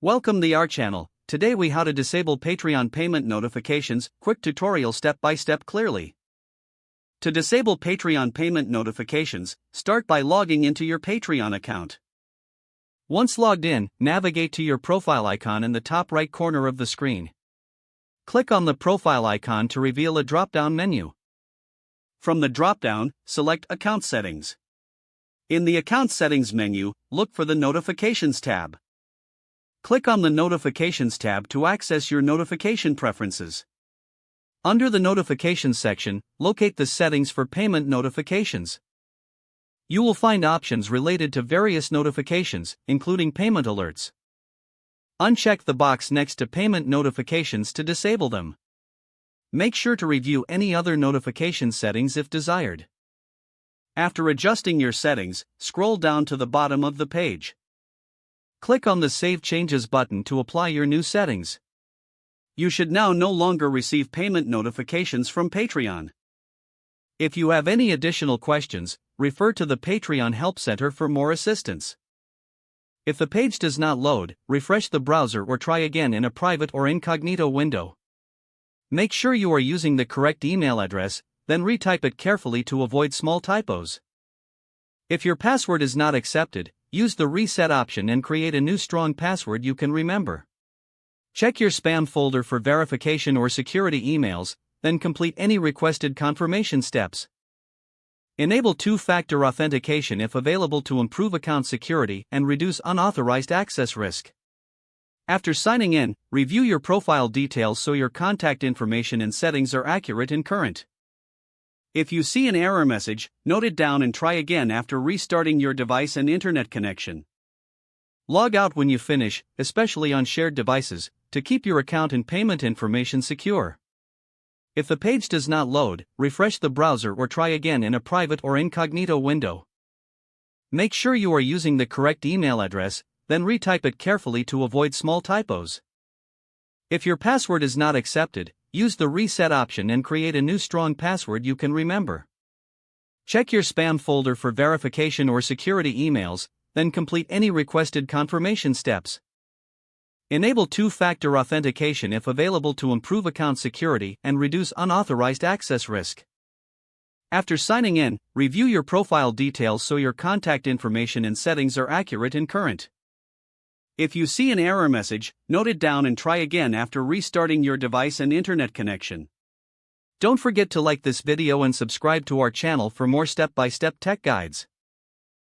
Welcome to our channel. Today we how to disable Patreon payment notifications, quick tutorial step by step clearly. To disable Patreon payment notifications, start by logging into your Patreon account. Once logged in, navigate to your profile icon in the top right corner of the screen. Click on the profile icon to reveal a drop-down menu. From the drop-down, select Account Settings. In the Account Settings menu, look for the Notifications tab. Click on the Notifications tab to access your notification preferences. Under the Notifications section, locate the settings for payment notifications. You will find options related to various notifications, including payment alerts. Uncheck the box next to payment notifications to disable them. Make sure to review any other notification settings if desired. After adjusting your settings, scroll down to the bottom of the page. Click on the Save Changes button to apply your new settings. You should now no longer receive payment notifications from Patreon. If you have any additional questions, refer to the Patreon Help Center for more assistance. If the page does not load, refresh the browser or try again in a private or incognito window. Make sure you are using the correct email address, then retype it carefully to avoid small typos. If your password is not accepted, use the reset option and create a new strong password you can remember. Check your spam folder for verification or security emails, then complete any requested confirmation steps. Enable two-factor authentication if available to improve account security and reduce unauthorized access risk. After signing in, review your profile details so your contact information and settings are accurate and current. If you see an error message, note it down and try again after restarting your device and internet connection. Log out when you finish, especially on shared devices, to keep your account and payment information secure. If the page does not load, refresh the browser or try again in a private or incognito window. Make sure you are using the correct email address, then retype it carefully to avoid small typos. If your password is not accepted, use the reset option and create a new strong password you can remember. Check your spam folder for verification or security emails, then complete any requested confirmation steps. Enable two-factor authentication if available to improve account security and reduce unauthorized access risk. After signing in, review your profile details so your contact information and settings are accurate and current. If you see an error message, note it down and try again after restarting your device and internet connection. Don't forget to like this video and subscribe to our channel for more step-by-step tech guides.